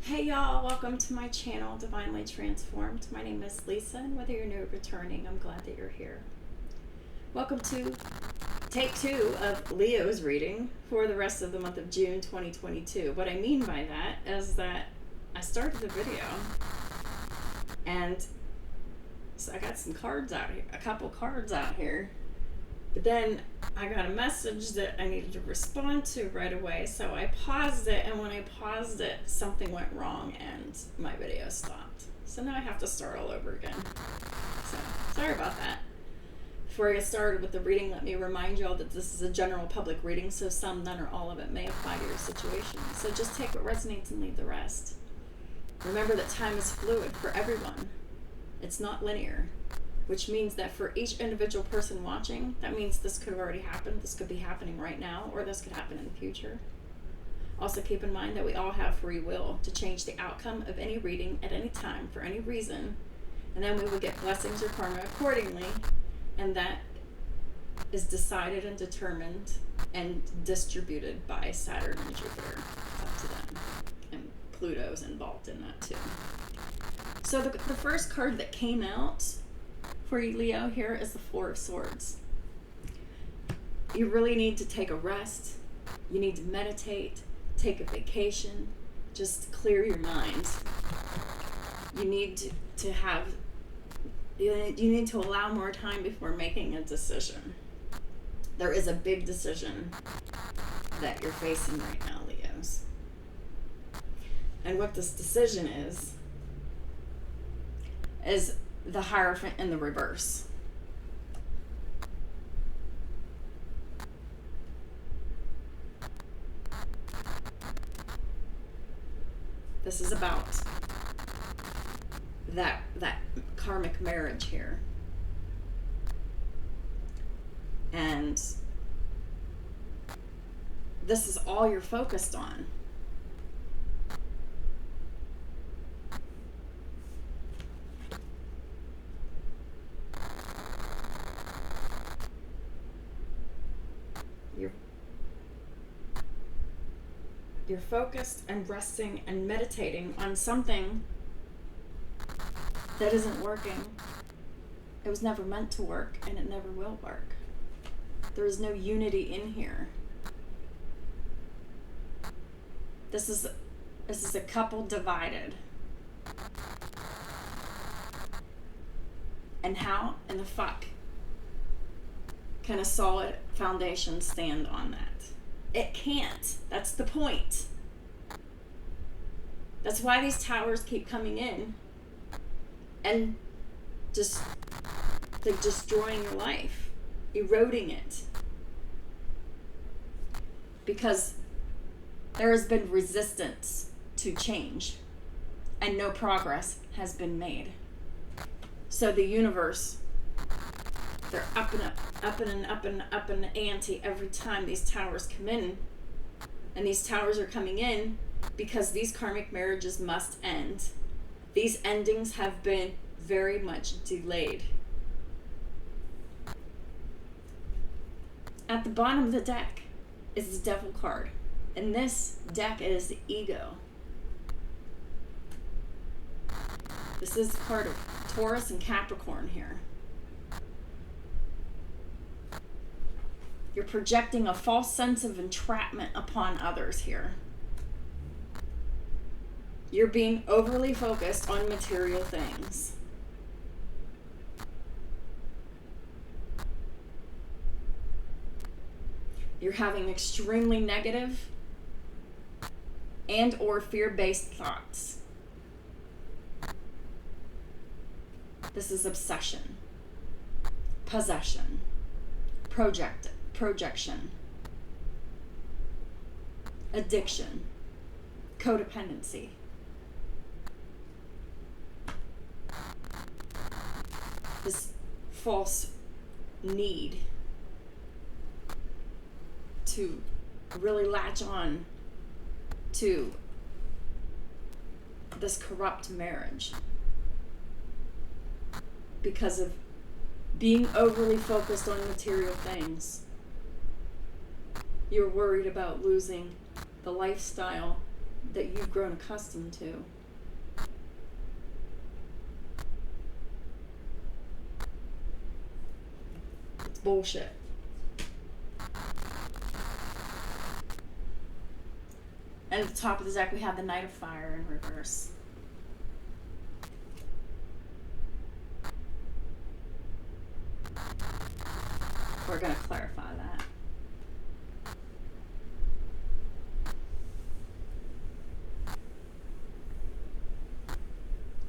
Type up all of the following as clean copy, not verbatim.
Hey y'all, welcome to my channel, Divinely Transformed. My name is Lisa, and whether you're new or returning, I'm glad that you're here. Welcome to take 2 of Leo's reading for the rest of the month of June 2022. What I mean by that is that I started the video and so I got some cards out here, a couple cards out here. But then I got a message that I needed to respond to right away, so I paused it, and when I paused it, something went wrong and my video stopped. So now I have to start all over again. So, sorry about that. Before I get started with the reading, let me remind you all that this is a general public reading, so some, none, or all of it may apply to your situation. So just take what resonates and leave the rest. Remember that time is fluid for everyone. It's not linear. Which means that for each individual person watching, that means this could have already happened, this could be happening right now, or this could happen in the future. Also keep in mind that we all have free will to change the outcome of any reading at any time for any reason, and then we will get blessings or karma accordingly, and that is decided and determined and distributed by Saturn and Jupiter. It's up to them. And Pluto's involved in that too. So the first card that came out for you, Leo, here is the Four of Swords. You really need to take a rest. You need to meditate, take a vacation, just clear your mind. You need to have, you need to allow more time before making a decision. There is a big decision that you're facing right now, Leos. And what this decision is the Hierophant in the reverse. This is about that karmic marriage here. And this is all you're focused on. You're focused and resting and meditating on something that isn't working. It was never meant to work, and it never will work. There is no unity in here. This is a couple divided. And how in the fuck can a solid foundation stand on that? It can't. That's the point. That's why these towers keep coming in and just like destroying your life, eroding it. Because there has been resistance to change and no progress has been made. So the universe, they're up and up in the ante every time these towers come in. And these towers are coming in because these karmic marriages must end. These endings have been very much delayed. At the bottom of the deck is the Devil card. And this deck is the ego. This is the card of Taurus and Capricorn here. You're projecting a false sense of entrapment upon others here. You're being overly focused on material things. You're having extremely negative and or fear-based thoughts. This is obsession, possession, projection, addiction, codependency. This false need to really latch on to this corrupt marriage because of being overly focused on material things. You're worried about losing the lifestyle that you've grown accustomed to. It's bullshit. And at the top of the deck, we have the Knight of Fire in reverse. We're going to clarify that.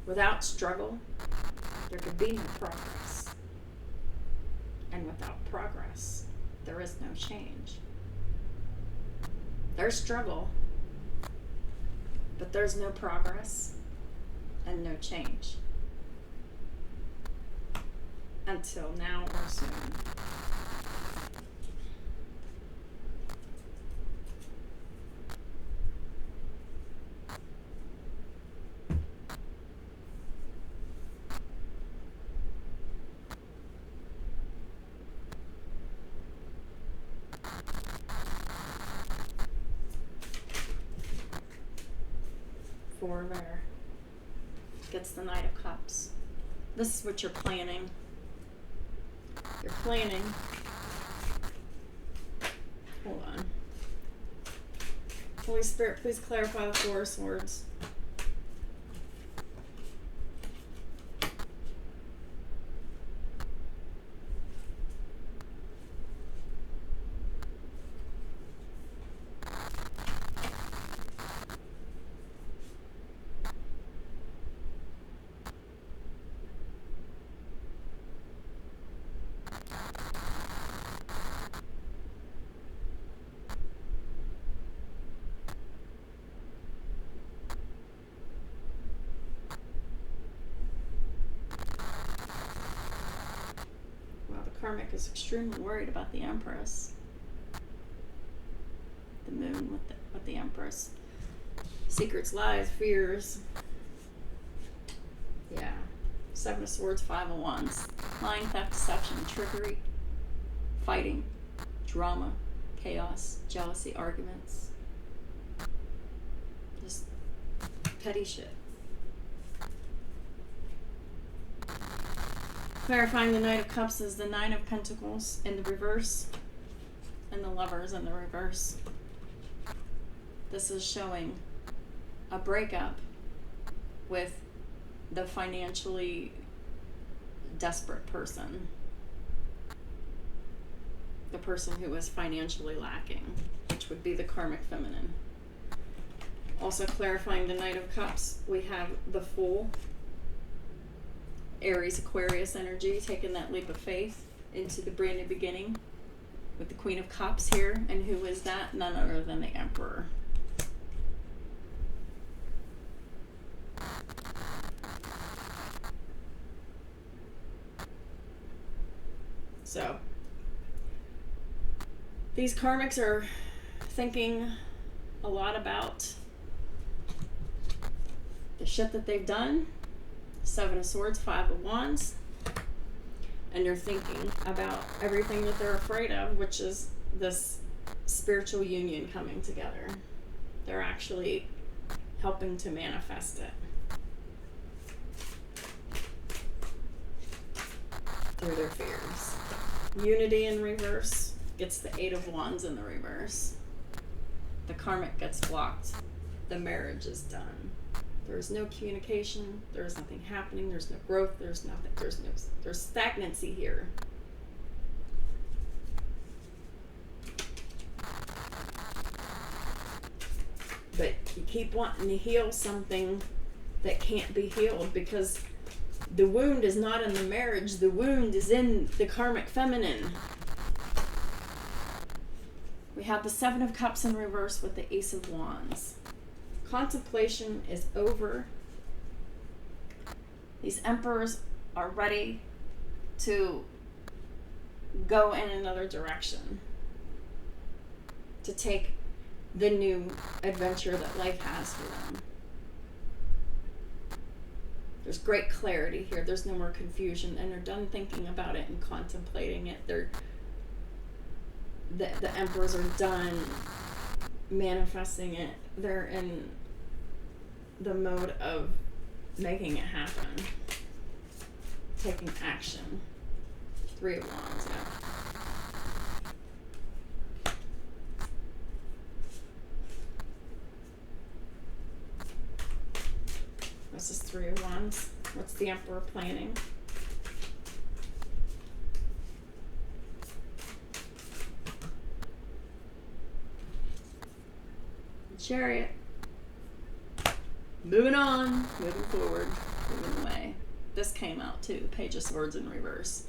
Without struggle, there could be no progress. And without progress, there is no change. There's struggle, but there's no progress and no change. Until now or soon. Four there gets the Knight of Cups. This is what you're planning. You're planning. Hold on. Holy Spirit, please clarify the Four of Swords. Karmic is extremely worried about the Empress. The Moon with the Empress. Secrets, lies, fears. Yeah. Seven of Swords, Five of Wands. Lying, theft, deception, trickery, fighting, drama, chaos, jealousy, arguments. Just petty shit. Clarifying the Knight of Cups is the Nine of Pentacles in the reverse and the Lovers in the reverse. This is showing a breakup with the financially desperate person. The person who is financially lacking, which would be the Karmic Feminine. Also clarifying the Knight of Cups, we have the Fool. Aries, Aquarius energy, taking that leap of faith into the brand new beginning with the Queen of Cups here. And who is that? None other than the Emperor. So, these Karmics are thinking a lot about the shit that they've done. Seven of Swords, Five of Wands, and they're thinking about everything that they're afraid of, which is this spiritual union coming together. They're actually helping to manifest it through their fears. Unity in reverse gets the Eight of Wands in the reverse. The Karmic gets blocked. The marriage is done. There's no communication, there's nothing happening, there's no growth, there's nothing, there's stagnancy here. But you keep wanting to heal something that can't be healed because the wound is not in the marriage, the wound is in the Karmic Feminine. We have the Seven of Cups in reverse with the Ace of Wands. Contemplation is over. These emperors are ready to go in another direction, to take the new adventure that life has for them. There's great clarity here. There's no more confusion, and they're done thinking about it and contemplating it. The emperors are done manifesting it. They're in the mode of making it happen. Taking action. 3 of Wands, yeah. This is 3 of Wands. What's the Emperor planning? Chariot. Moving on, moving forward, moving away. This came out too, Page of Swords in reverse,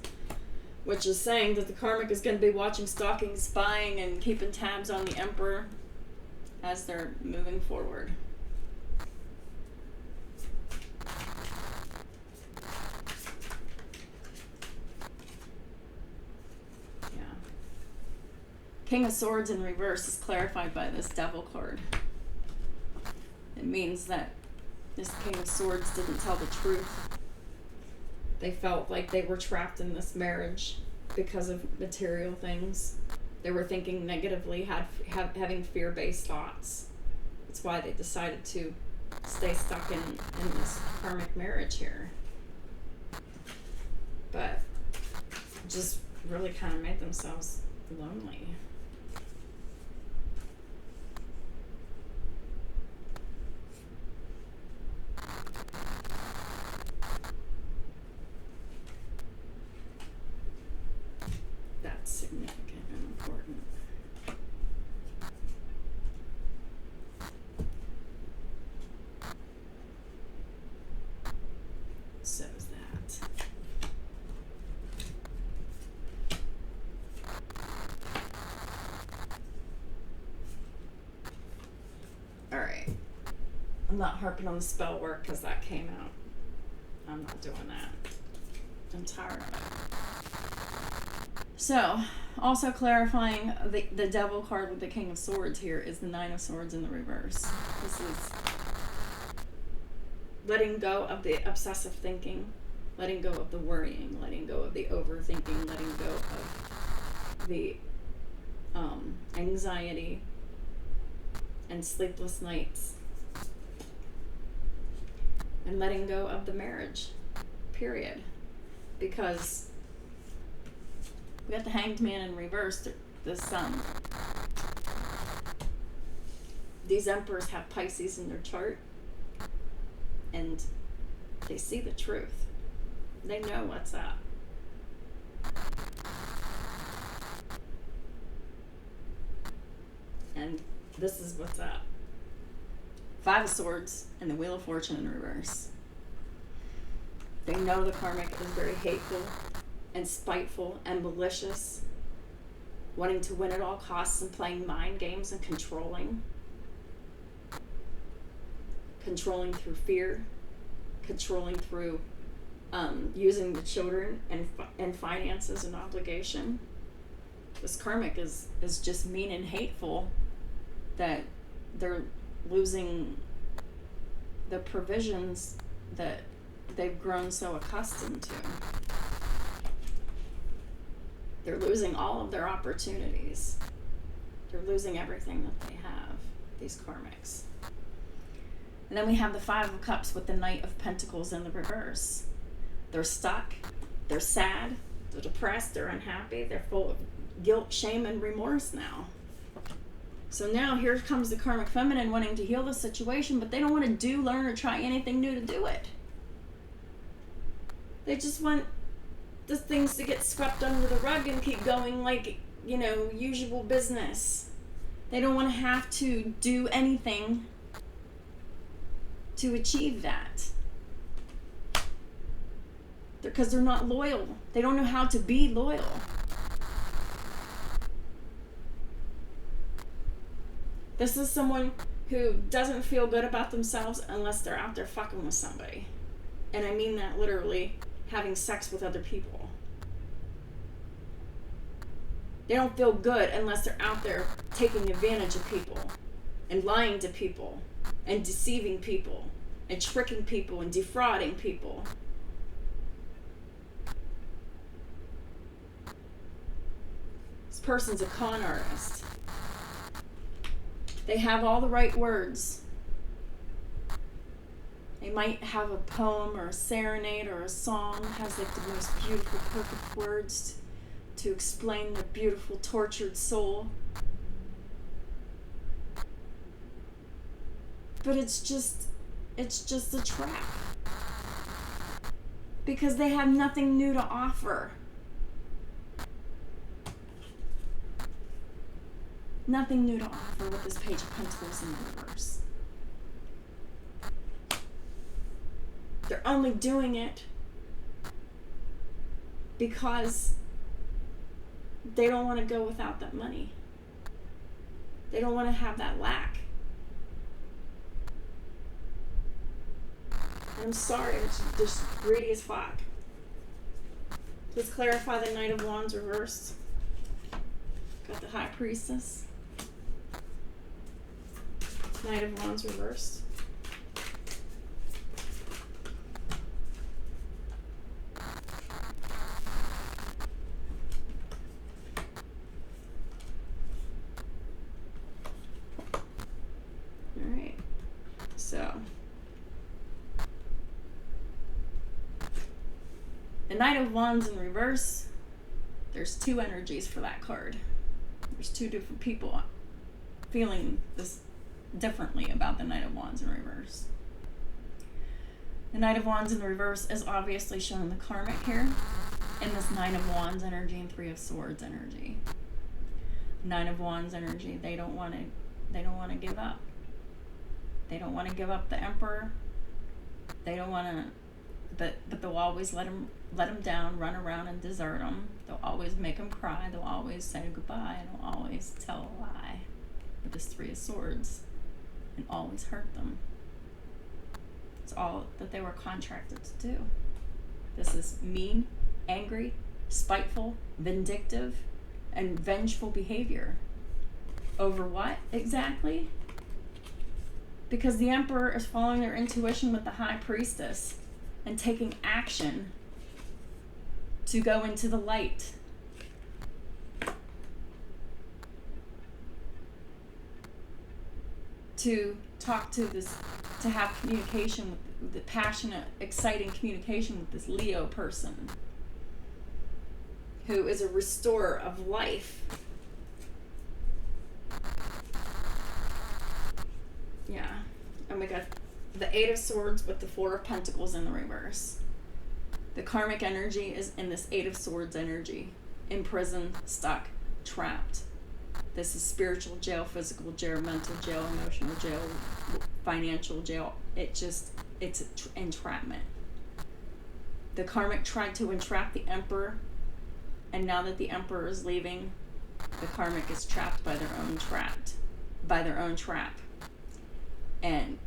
which is saying that the Karmic is going to be watching, stalking, spying, and keeping tabs on the Emperor as they're moving forward. Yeah. King of Swords in reverse is clarified by this Devil card. It means that this King of Swords didn't tell the truth. They felt like they were trapped in this marriage because of material things. They were thinking negatively, having fear-based thoughts. That's why they decided to stay stuck in this karmic marriage here. But just really kind of made themselves lonely. That's significant and important. So is that. Alright. I'm not harping on the spell work because that came out. I'm not doing that. I'm tired of it. So, also clarifying the Devil card with the King of Swords here is the Nine of Swords in the reverse. This is letting go of the obsessive thinking, letting go of the worrying, letting go of the overthinking, letting go of the anxiety and sleepless nights, and letting go of the marriage, period. Because we got the Hanged Man in reverse, the Sun. These emperors have Pisces in their chart, and they see the truth. They know what's up. And this is what's up. Five of Swords and the Wheel of Fortune in reverse. They know the Karmic is very hateful and spiteful and malicious, wanting to win at all costs and playing mind games and controlling through fear, controlling through using the children and finances and obligation. This Karmic is just mean and hateful, that they're losing the provisions that they've grown so accustomed to. They're losing all of their opportunities. They're losing everything that they have, these Karmics. And then we have the Five of Cups with the Knight of Pentacles in the reverse. They're stuck, they're sad, they're depressed, they're unhappy, they're full of guilt, shame, and remorse now. So now here comes the Karmic Feminine wanting to heal the situation, but they don't want to do, learn, or try anything new to do it. They just want the things to get swept under the rug and keep going like, you know, usual business. They don't want to have to do anything to achieve that. Because they're not loyal. They don't know how to be loyal. This is someone who doesn't feel good about themselves unless they're out there fucking with somebody. And I mean that literally, having sex with other people. They don't feel good unless they're out there taking advantage of people and lying to people and deceiving people and tricking people and defrauding people. This person's a con artist. They have all the right words. They might have a poem or a serenade or a song, has like the most beautiful, perfect words to explain their beautiful, tortured soul. But it's just a trap. Because they have nothing new to offer. Nothing new to offer with this Page of Pentacles in the reverse. They're only doing it because they don't want to go without that money. They don't want to have that lack. And I'm sorry, it's just greedy as fuck. Let's clarify the Knight of Wands reversed. Got the High Priestess. Knight of Wands reversed. Alright. So. The Knight of Wands in reverse. There's two energies for that card. There's two different people feeling this differently about the Knight of Wands in reverse. The Knight of Wands in reverse is obviously showing the Karmic here, in this Nine of Wands energy and Three of Swords energy. Nine of Wands energy, they don't want to give up. They don't want to give up the Emperor. They don't want to, but they'll always let him down, run around and desert him. They'll always make him cry. They'll always say goodbye. They'll always tell a lie with this Three of Swords and always hurt them. It's all that they were contracted to do. This is mean, angry, spiteful, vindictive, and vengeful behavior. Over what exactly? Because the Emperor is following their intuition with the High Priestess and taking action to go into the light. To talk to this, to have communication with the passionate, exciting communication with this Leo person who is a restorer of life. Yeah. And we got the Eight of Swords with the Four of Pentacles in the reverse. The karmic energy is in this Eight of Swords energy. Imprisoned, stuck, trapped. This is spiritual jail, physical jail, mental jail, emotional jail, financial jail. It's entrapment. The karmic tried to entrap the Emperor, and now that the Emperor is leaving, the karmic is trapped by their own trap. And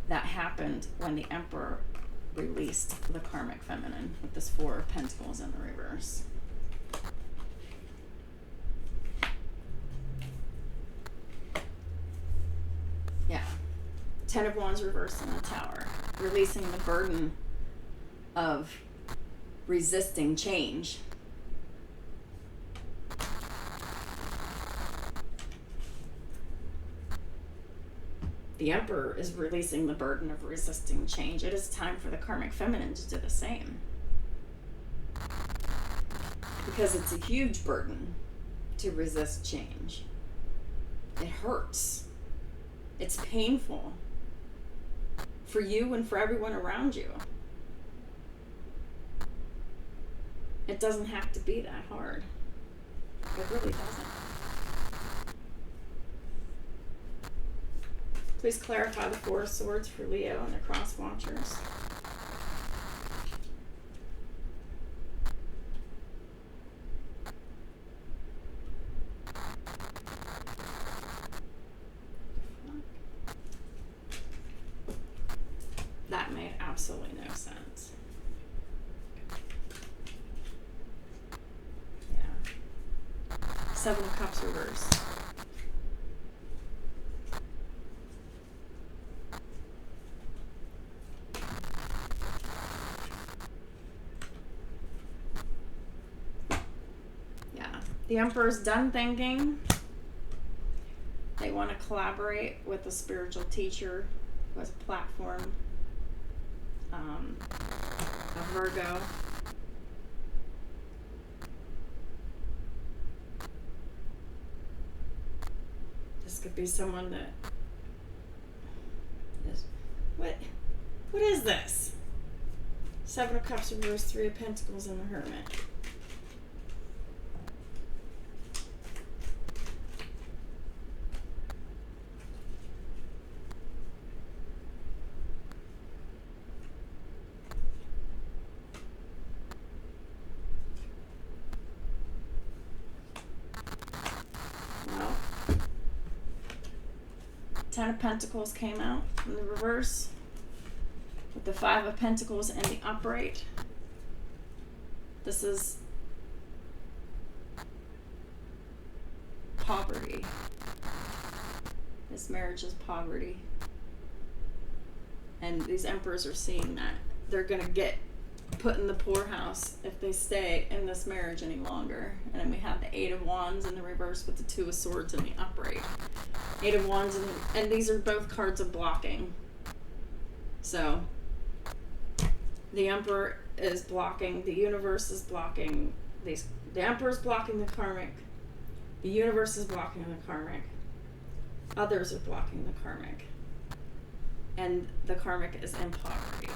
that happened when the Emperor released the karmic feminine with this Four of Pentacles in the reverse. Yeah. Ten of Wands reversed in the Tower. Releasing the burden of resisting change. The Emperor is releasing the burden of resisting change. It is time for the karmic feminine to do the same. Because it's a huge burden to resist change. It hurts. It's painful for you and for everyone around you. It doesn't have to be that hard. It really doesn't. Please clarify the Four of Swords for Leo and the cross watchers. That made absolutely no sense. Yeah. Seven of Cups reversed. The Emperor's done thinking. They want to collaborate with a spiritual teacher who has a platform, a Virgo. This could be someone that is, what is this? Seven of Cups reversed, Three of Pentacles, and the Hermit. Well, Ten of Pentacles came out in the reverse, with the Five of Pentacles in the upright. This is poverty. This marriage is poverty. And these emperors are seeing that. They're going to get put in the poorhouse if they stay in this marriage any longer. And then we have the Eight of Wands in the reverse with the Two of Swords in the upright. Eight of Wands, and these are both cards of blocking. So the Emperor is blocking, the universe is blocking these. The Emperor is blocking the karmic. The universe is blocking the karmic. Others are blocking the karmic. And the karmic is in poverty.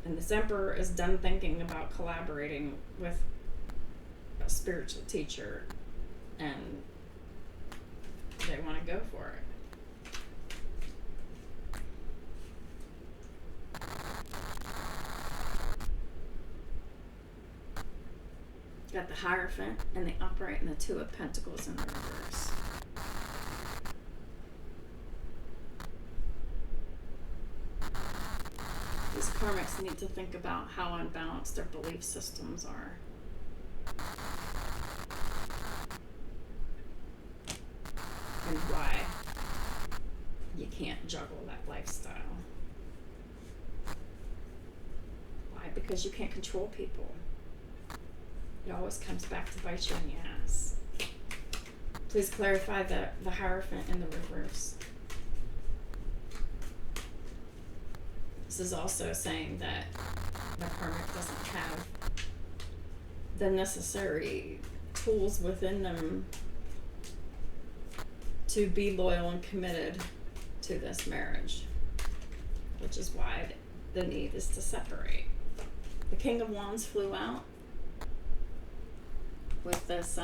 And this Emperor is done thinking about collaborating with a spiritual teacher, and they want to go for it. Got the Hierophant in the upright and the Two of Pentacles in the reverse. These karmics need to think about how unbalanced their belief systems are. And why you can't juggle that lifestyle. Why? Because you can't control people. It always comes back to bite you in the ass. Please clarify the Hierophant in the reverse. This is also saying that the karmic doesn't have the necessary tools within them to be loyal and committed to this marriage, which is why the need is to separate. The King of Wands flew out with this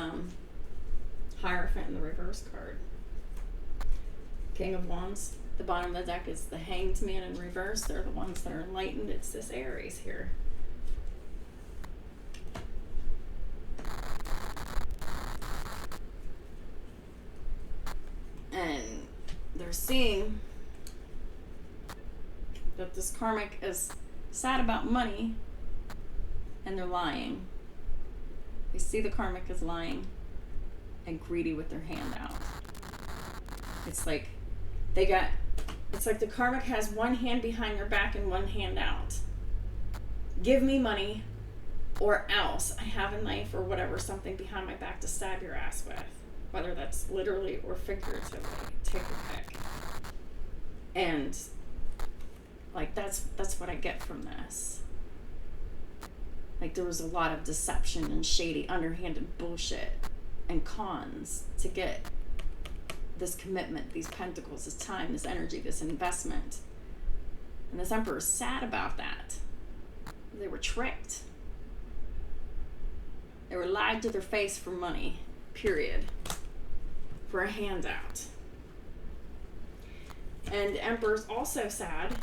Hierophant in the reverse card. King of Wands, the bottom of the deck is the Hanged Man in reverse. They're the ones that are enlightened. It's this Aries here. And they're seeing that this karmic is sad about money, and they're lying. They see the karmic is lying and greedy with their hand out. It's like the karmic has one hand behind their back and one hand out. Give me money, or else I have a knife or whatever, something behind my back to stab your ass with. Whether that's literally or figuratively. Take a pick. And like that's what I get from this. Like there was a lot of deception and shady, underhanded bullshit and cons to get this commitment, these pentacles, this time, this energy, this investment. And this Emperor is sad about that. They were tricked. They were lied to their face for money, period. For a handout. And the Emperor's also sad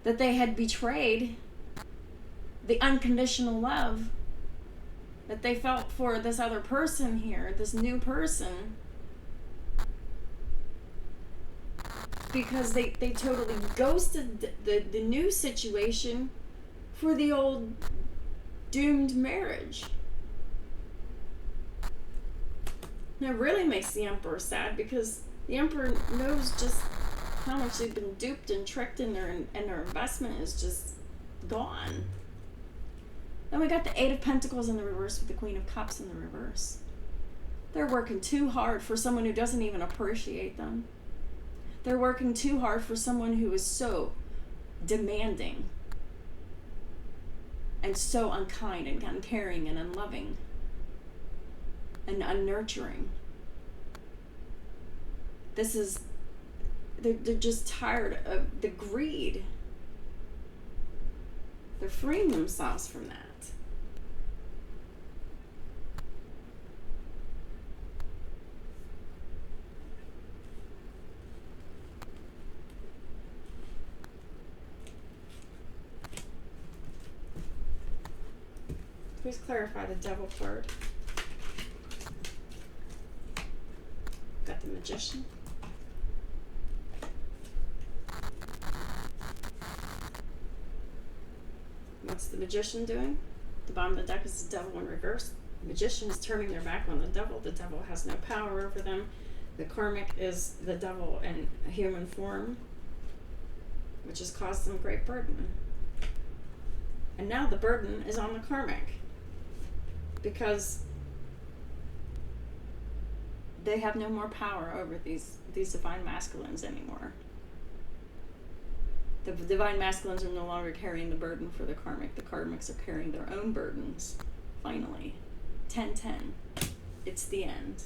that they had betrayed the unconditional love that they felt for this other person here, this new person, because they totally ghosted the new situation for the old doomed marriage. And it really makes the Emperor sad, because the Emperor knows just how much they've been duped and tricked, and their investment is just gone. Then we got the Eight of Pentacles in the reverse with the Queen of Cups in the reverse. They're working too hard for someone who doesn't even appreciate them. They're working too hard for someone who is so demanding and so unkind and uncaring and unloving and unnurturing. They're just tired of the greed. They're freeing themselves from that. Please clarify the Devil card. Got the Magician. What's the Magician doing? The bottom of the deck is the Devil in reverse. The Magician is turning their back on the Devil. The Devil has no power over them. The Karmic is the Devil in human form, which has caused them great burden. And now the burden is on the Karmic, because they have no more power over these divine masculines anymore. The divine masculines are no longer carrying the burden for the Karmic. The Karmics are carrying their own burdens. Finally. 10-10. It's the end.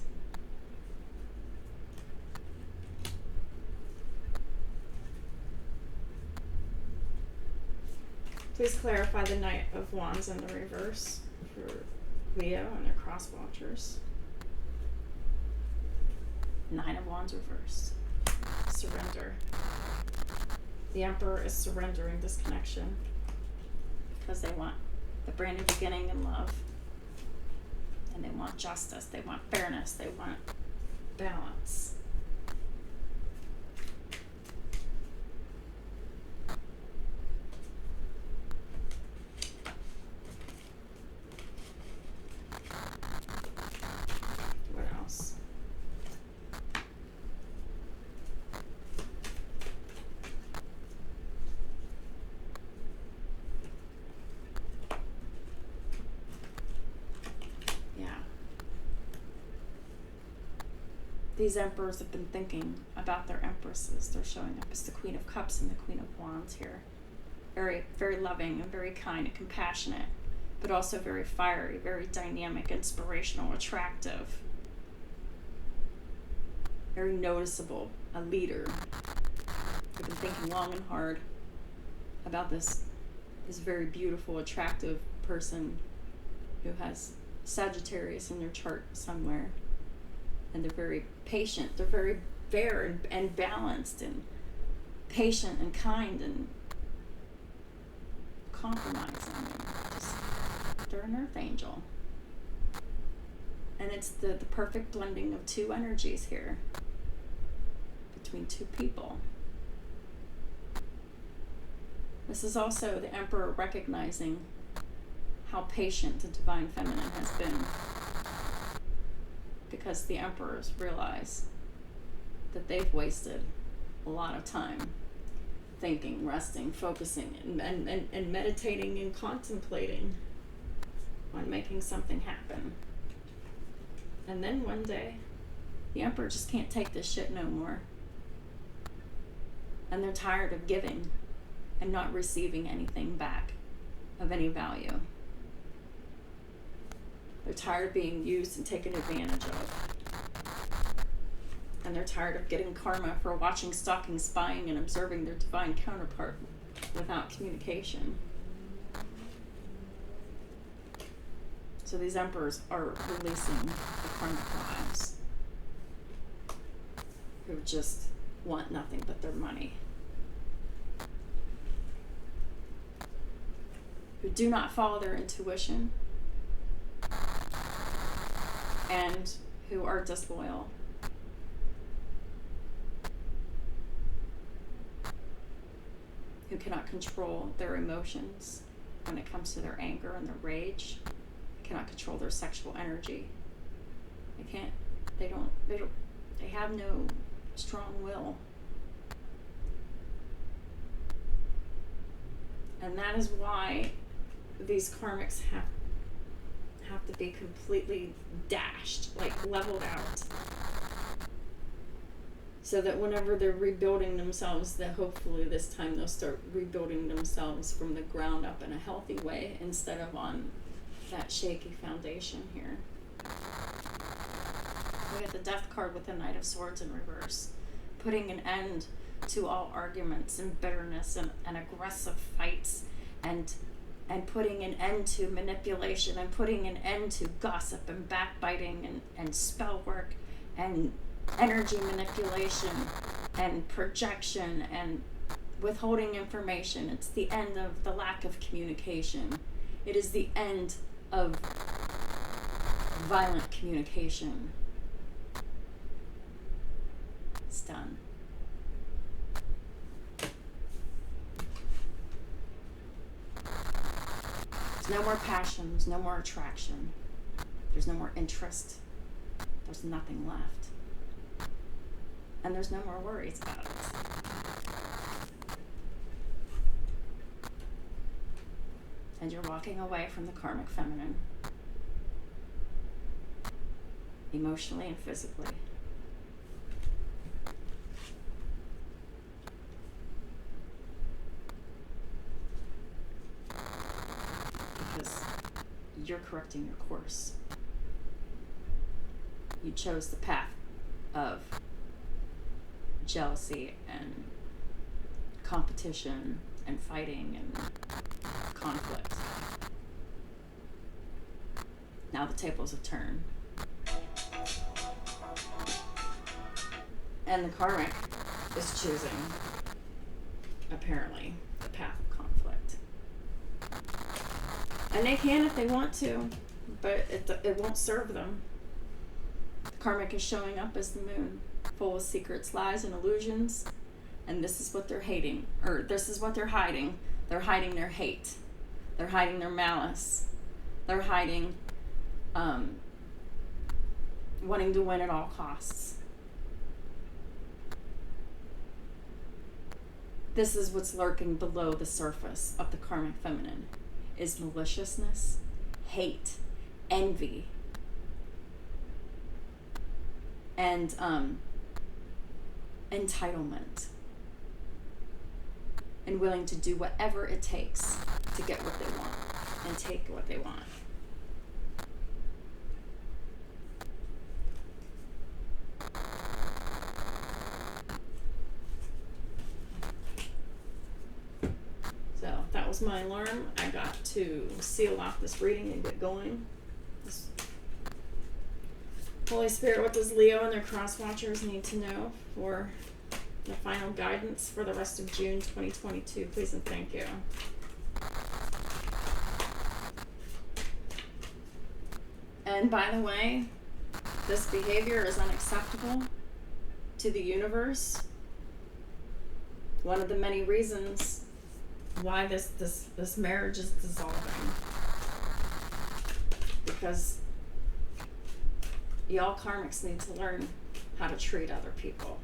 Please clarify the Knight of Wands in the reverse for Leo and their cross watchers. Nine of Wands reversed. Surrender. The Emperor is surrendering this connection because they want the brand new beginning in love. And they want justice. They want fairness. They want balance. What else? These emperors have been thinking about their empresses. They're showing up as the Queen of Cups and the Queen of Wands here. Very, very loving and very kind and compassionate, but also very fiery, very dynamic, inspirational, attractive. Very noticeable, a leader. They've been thinking long and hard about this very beautiful, attractive person who has Sagittarius in their chart somewhere. And they're very patient. They're very fair and balanced and patient and kind and compromising. They're an earth angel. And it's the perfect blending of two energies here between two people. This is also the Emperor recognizing how patient the Divine Feminine has been, because the Emperors realize that they've wasted a lot of time thinking, resting, focusing, and meditating and contemplating on making something happen. And then one day, the Emperor just can't take this shit no more. And they're tired of giving and not receiving anything back of any value. They're tired of being used and taken advantage of. And they're tired of getting karma for watching, stalking, spying, and observing their divine counterpart without communication. So these emperors are releasing the karmic wives who just want nothing but their money, who do not follow their intuition, and who are disloyal. Who cannot control their emotions when it comes to their anger and their rage. Cannot control their sexual energy. They have no strong will. And that is why these karmics have to be completely dashed, like leveled out, so that whenever they're rebuilding themselves, that hopefully this time they'll start rebuilding themselves from the ground up in a healthy way instead of on that shaky foundation here. We got the Death card with the Knight of Swords in reverse, putting an end to all arguments and bitterness and aggressive fights, and putting an end to manipulation, and putting an end to gossip and backbiting and spell work and energy manipulation and projection and withholding information. It's the end of the lack of communication. It is the end of violent communication. It's done. There's no more passion, there's no more attraction, there's no more interest, there's nothing left. And there's no more worries about it. And you're walking away from the karmic feminine, emotionally and physically. Because you're correcting your course. You chose the path of jealousy and competition and fighting and conflict. Now the tables have turned. And the karmic is choosing, apparently, the path of conflict. And they can if they want to, but it won't serve them. The karmic is showing up as the moon, full of secrets, lies, and illusions. And this is what they're hating, or this is what they're hiding. They're hiding their hate. They're hiding their malice. They're hiding wanting to win at all costs. This is what's lurking below the surface of the karmic feminine, is maliciousness, hate, envy, and entitlement, and willing to do whatever it takes to get what they want and take what they want. So that was my alarm. I got to seal off this reading and get going. Holy Spirit, what does Leo and their cross watchers need to know for the final guidance for the rest of June 2022? Please and thank you. And by the way, this behavior is unacceptable to the universe. One of the many reasons why this marriage is dissolving. Because y'all karmics need to learn how to treat other people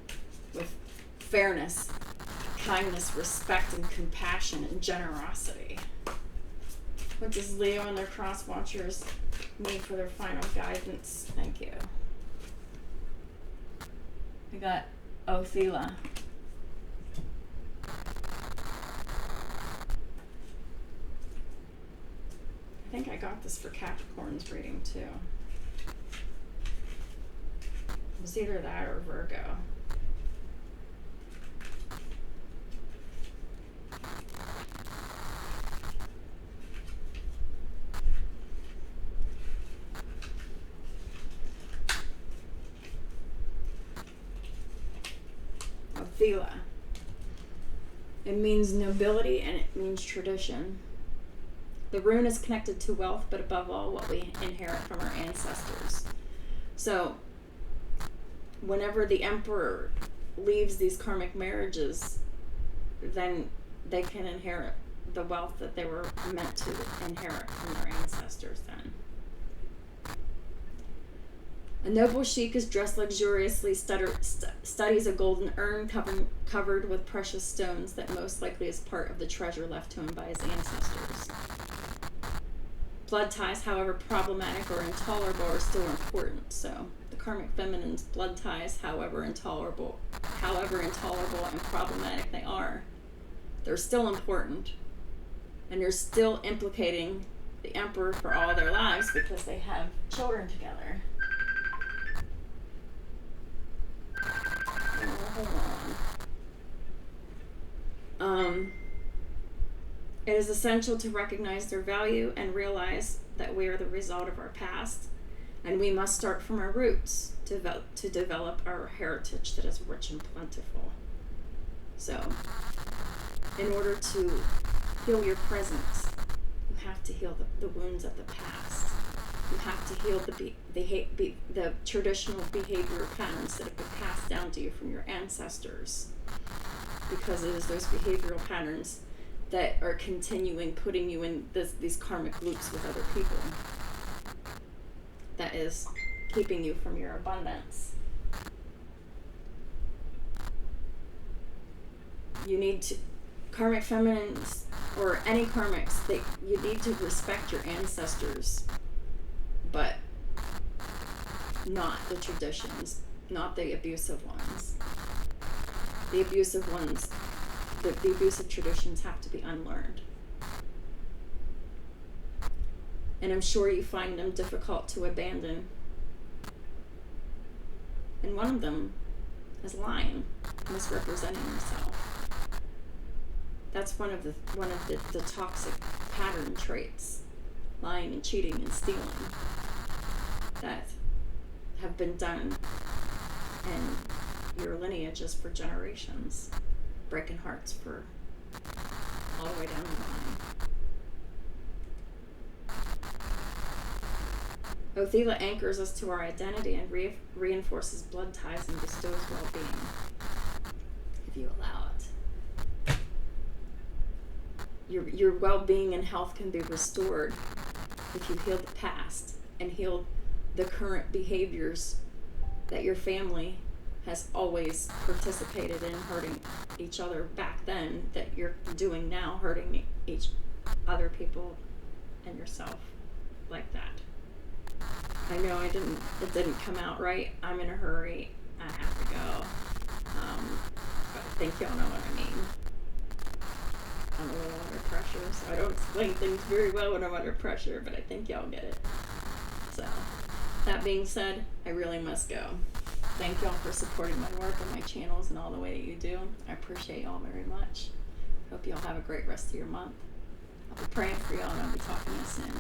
with fairness, kindness, respect, and compassion, and generosity. What does Leo and their cross watchers need for their final guidance? Thank you. We got Othela. I think I got this for Capricorn's reading too. It was either that or Virgo. Othela. It means nobility and it means tradition. The rune is connected to wealth, but above all, what we inherit from our ancestors. So, whenever the emperor leaves these karmic marriages, then they can inherit the wealth that they were meant to inherit from their ancestors then. A noble sheik is dressed luxuriously, studies a golden urn covered with precious stones that most likely is part of the treasure left to him by his ancestors. blood ties, however problematic or intolerable, are still important. So the karmic feminine's blood ties, however intolerable and problematic they are, they're still important. And you're still implicating the emperor for all their lives because they have children together. Hold on. It is essential to recognize their value and realize that we are the result of our past, and we must start from our roots to develop our heritage that is rich and plentiful. So, in order to heal your present, you have to heal the wounds of the past. You have to heal the traditional behavioral patterns that have been passed down to you from your ancestors, because it is those behavioral patterns that are continuing putting you in these karmic loops with other people. That is keeping you from your abundance. You need to, karmic feminines or any karmics, you need to respect your ancestors, but not the traditions, not the abusive ones. The abusive ones, the abusive traditions have to be unlearned. And I'm sure you find them difficult to abandon. And one of them is lying, misrepresenting yourself. That's one of the toxic pattern traits, lying and cheating and stealing, that have been done in your lineages for generations, breaking hearts for all the way down the line. Othela anchors us to our identity and reinforces blood ties and bestows well-being, if you allow it. Your well-being and health can be restored if you heal the past and heal the current behaviors that your family has always participated in, hurting each other back then, that you're doing now, hurting each other people and yourself like that. I know it didn't come out right. I'm in a hurry. I have to go. But I think y'all know what I mean. I'm a little under pressure, so I don't explain things very well when I'm under pressure, but I think y'all get it. So, that being said, I really must go. Thank y'all for supporting my work and my channels and all the way that you do. I appreciate y'all very much. Hope y'all have a great rest of your month. I'll be praying for y'all and I'll be talking to you soon.